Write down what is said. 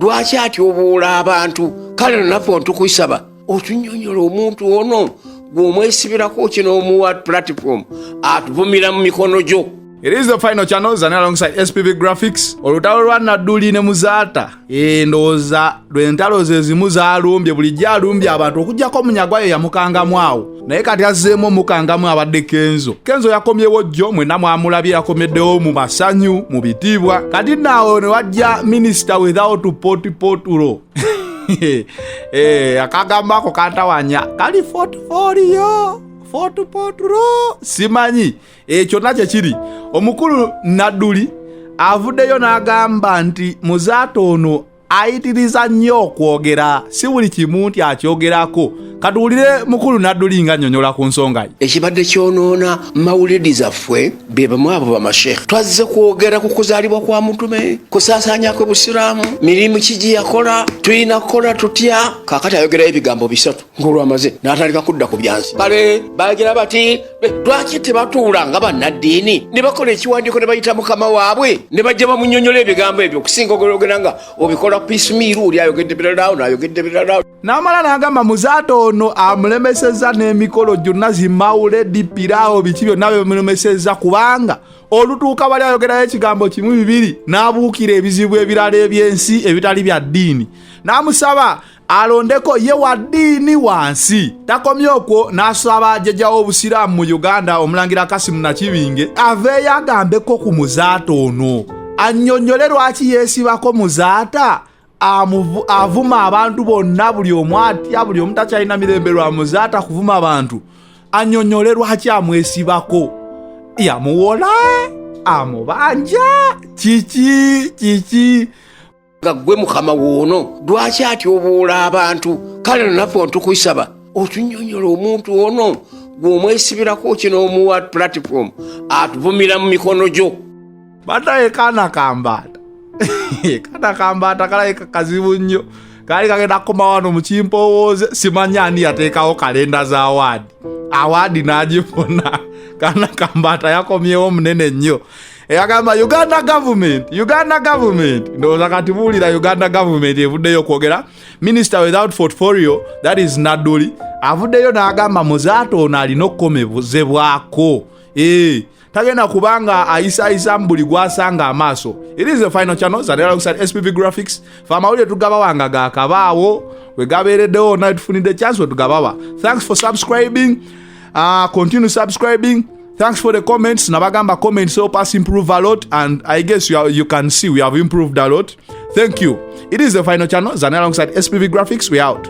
Lwaki atyobola abantu? Kale naffe ntukwisaba otunnyonnyola omuntu ono gw'omwesibirako kino omuwa platform atuvumira mu mikono gyo. It is the final channel and alongside SPV Graphics. Olutalo lwa Nadduli ne Muzaata. Ndowooza lw'entalo ze zimu zaalumbye bulijjo alumbye abantu okuggyako Munyagwayo yamukangamu awo. Naye kati azzeemu omukangamu abadde Kenzo. Kenzo yakomyewo jjo mwenna mwamulabye yakomeddewo mu masanyu mu bitiibwa. Kati naawe ne wajja Minister without potipotulo. Akagamba ako kantawanya kali portfolio. Potro simanyi kyonna kye kiri. Omukulu Nadduli avuddeyo n'agamba nti Muzaata ono ayitiriza nnyo okwogera, si buli kimu nti akyogerako. Katuwulire mukulu Nadduli nga nnyonnyola ku nsonga ye. Ekibadde kyonoona mawulidi zaffe be bamu abo bamashekhe twazze kwogera ku kuzaalibwa kwa mutume, kusaasaanya kw'Obusiraamu, mirimu kigi yakola, tulina kukola tutya. Kaakati ayogerayo ebigambo bisatu ng'olwamaze n'atandika kudda ku byansi. Kale bagira bati lwaki tebatuula nga bannaddiini ne bakola ekiwandiiko ne bayita mukama waabwe ne bajja bamunnyonnyola ebigambo ebyo okusinga ogera nga obikola piecemeal, oli ayogedde biralaawo n'ayogedde biralaawo. N'amala n'agamba Muzaata ono amulemesezza n'emikolo gyonna zimawuledi piraawo biki byonna bimulemesezza kubanga olutuuka bali ayogerayo ekigambo kimu bibiri n'abuukira ebizibu ebirala eby'ensi ebitali bya ddiini. N'amusaba alondeko ye wa ddiini wansi. Takomye okwo n'asaba jjajjawo Obusiraamu mu Uganda Omulangira Kasimu Nakibinge aveeyo agambeko ku Muzaata ono, annyonnyole lwaki yeesibako Muzaata avuma abantu bonna, buli omu atya, buli omu takyalina mirembe lwa Muzaata kuvuma abantu. Annyonnyole lwaki amwesibako. Yamuwola, amubanja, kiki nga ggwe mukama woono lwaki atyoboola abantu? Kale naffe ntukwisaba otunnyonnyola omuntu ono gw'omwesibirako kino omuwa platform atuvumira mu mikono gyo. Bataye kaana kambaata. Kana kambaata kalayika kazibu nnyo. Kali kagenda kukoma wano mu kimpowooze, simanyi ani yateekawo kalenda za awaadi n'agifuna. Kana kambaata yakomyewo munene nnyo. Eyagamba Uganda government. Ndowooza kati buulira Uganda government evuddeyo okwogera. Minister without portfolio, that is Nadduli, avuddeyo n'agamba Muzaata ono alina okukomezebwako. Tagenda kubanga ayisa mbuli gwasanga amaaso. It is the final channel and alongside SPV Graphics. Famawulire tugabawanga gaakabaawo we gabeereddewo naye tufunidde chance we tugabawa. Thanks for subscribing. Continue subscribing. Thanks for the comments. Nabagamba comments help us improve a lot, and I guess you can see we have improved a lot. Thank you. It is the final channel and alongside SPV Graphics. We out.